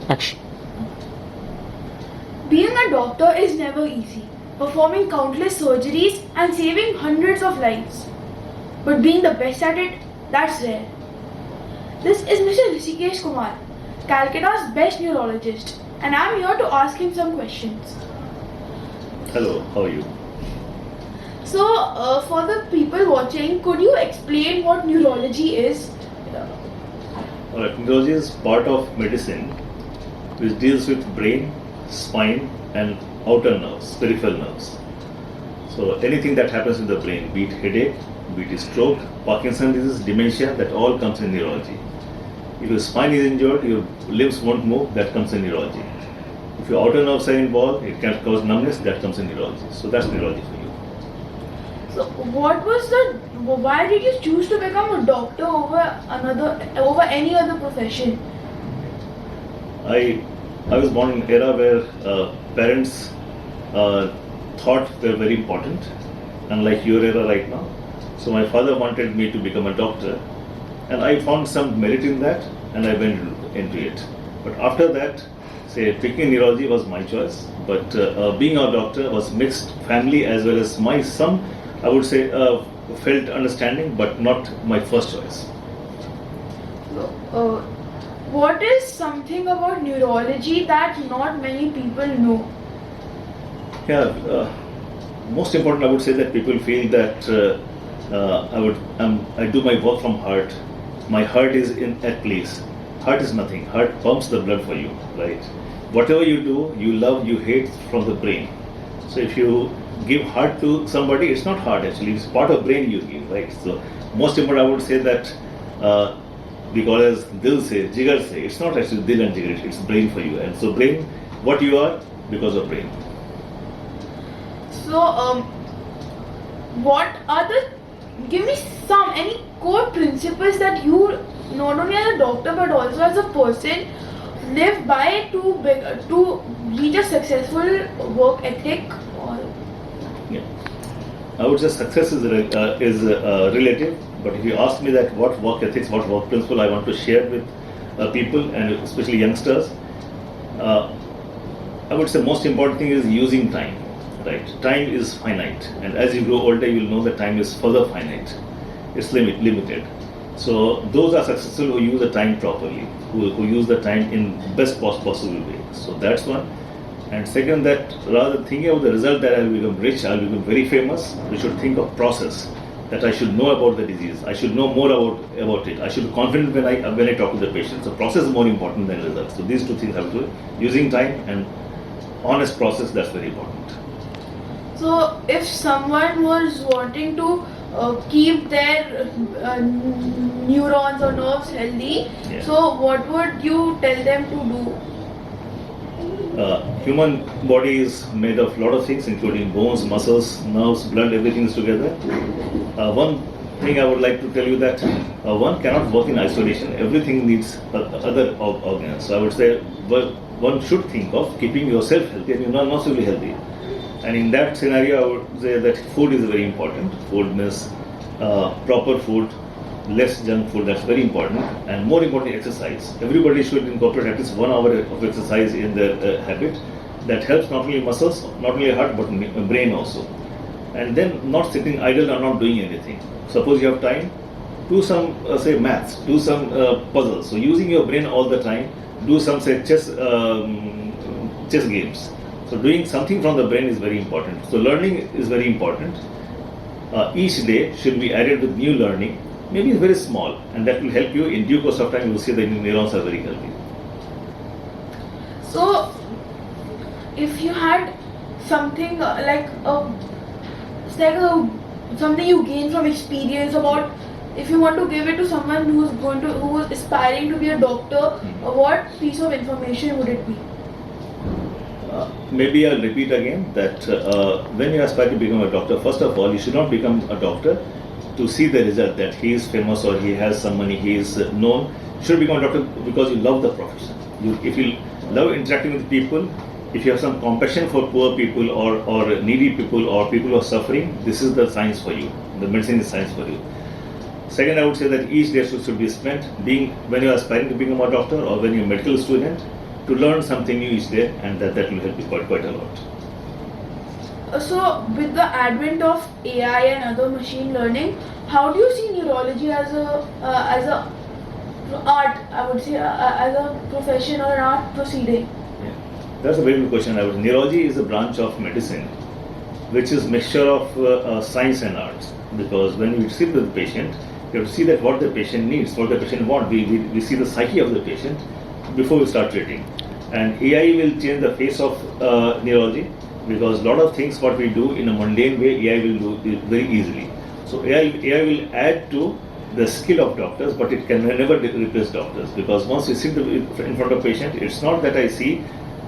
Action. Being a doctor is never easy, performing countless surgeries and saving hundreds of lives. But being the best at it, that's rare. This is Mr. Hrishikesh Kumar, Calcutta's best neurologist, and I'm here to ask him some questions. Hello, how are you? So, for the people watching, could you explain what neurology is? Alright, neurology is part of medicine which deals with brain, spine and outer nerves, peripheral nerves. So anything that happens in the brain, be it headache, be it stroke, Parkinson disease, dementia, that all comes in neurology. If your spine is injured, your limbs won't move, that comes in neurology. If your outer nerves are involved, it can cause numbness, that comes in neurology. So that's neurology for you. So, why did you choose to become a doctor over any other profession? I was born in an era where parents thought were very important, unlike your era right now. So my father wanted me to become a doctor, and I found some merit in that, and I went into it. But after that, picking neurology was my choice. But being a doctor was mixed family as well as some, I would say, felt understanding, but not my first choice. What is something about neurology that not many people know? Yeah, most important, I would say that people feel that I do my work from heart. My heart is at place. Heart is nothing. Heart pumps the blood for you, right? Whatever you do, you love, you hate from the brain. So if you give heart to somebody, it's not heart actually, it's part of brain you give, right? So most important, I would say that we call it as dil se, jigar se. It's not actually dil and jigar, it's brain for you. And so brain, what you are, because of brain. So, give me any core principles that you, not only as a doctor but also as a person, live by to reach a successful work ethic? Yeah, I would say success is relative. But if you ask me that what work ethics, what work principle I want to share with people and especially youngsters, I would say most important thing is using time. Right, time is finite, and as you grow older, you will know that time is further finite. It's limited. So those are successful who use the time properly, who use the time in best possible way. So that's one. And second, that rather than thinking of the result that I will become rich, I will become very famous, we should think of process. That I should know about the disease. I should know more about it. I should be confident when I talk to the patient. So process is more important than results. So these two things have to do. Using time and honest process, that's very important. So if someone was wanting to keep their neurons or nerves healthy, so what would you tell them to do? Human body is made of a lot of things, including bones, muscles, nerves, blood, everything is together. One thing I would like to tell you that one cannot work in isolation. Everything needs other organs. So I would say one should think of keeping yourself healthy and you're not really healthy. And in that scenario, I would say that food is very important. Food means proper food, less junk food, that's very important. And more importantly, exercise. Everybody should incorporate at least 1 hour of exercise in their habit. That helps not only muscles, not only heart, but brain also. And then not sitting idle or not doing anything. Suppose you have time, do some, maths, do some puzzles. So using your brain all the time, do some, chess games. So doing something from the brain is very important. So learning is very important. Each day should be added with new learning. Maybe it's very small, and that will help you. In due course of time, you will see the neurons are very healthy. So, if you had something something you gain from experience about, if you want to give it to someone who is aspiring to be a doctor, what piece of information would it be? Maybe I'll repeat again that when you aspire to become a doctor, first of all, you should not become a doctor to see the result that he is famous or he has some money, he is known. You should become a doctor because you love the profession. If you love interacting with people, if you have some compassion for poor people or needy people or people who are suffering, this is the science for you. The medicine is science for you. Second, I would say that each day should be spent when you are aspiring to become a doctor or when you're a medical student, to learn something new each day, and that will help you quite a lot. So, with the advent of AI and other machine learning, how do you see neurology as a art? I would say as a profession or an art proceeding. Yeah. That's a very good question. Neurology is a branch of medicine, which is mixture of science and arts. Because when we sit with the patient, you have to see that what the patient needs, what the patient wants. We see the psyche of the patient before we start treating. And AI will change the face of neurology, because a lot of things what we do in a mundane way, AI will do it very easily. So AI will add to the skill of doctors, but it can never replace doctors, because once you sit in front of patient, it's not that I see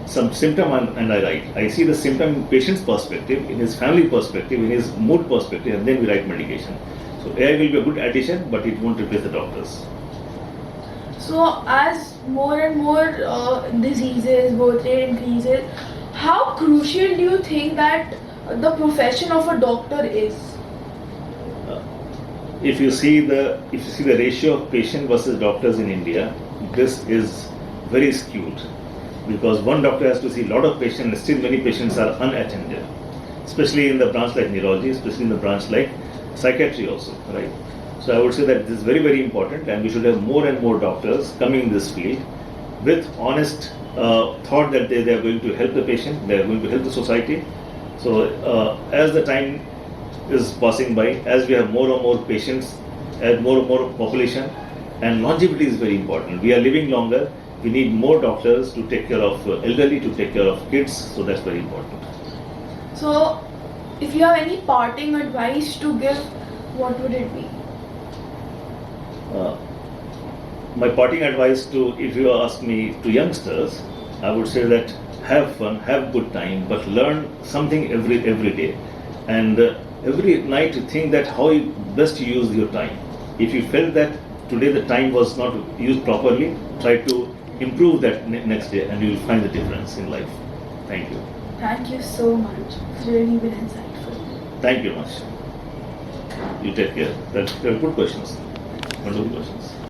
some symptom and I write. I see the symptom in patient's perspective, in his family perspective, in his mood perspective, and then we write medication. So AI will be a good addition, but it won't replace the doctors. So, as more and more diseases, birth rate increases, how crucial do you think that the profession of a doctor is? If you see the ratio of patient versus doctors in India, this is very skewed, because one doctor has to see a lot of patients, and still many patients are unattended, especially in the branch like neurology, especially in the branch like psychiatry also, right? So I would say that this is very, very important, and we should have more and more doctors coming in this field with honest thought that they are going to help the patient, they are going to help the society. So as the time is passing by, as we have more and more patients, as more and more population, and longevity is very important. We are living longer. We need more doctors to take care of elderly, to take care of kids. So that's very important. So, if you have any parting advice to give, what would it be? My parting advice if you ask me, to youngsters, I would say that have fun, have good time, but learn something every day, and every night think that how you best use your time. If you felt that today the time was not used properly, try to improve that next day, and you will find the difference in life. Thank you. Thank you so much. It's really been insightful. Thank you much. You take care. They're good questions. Wonderful questions.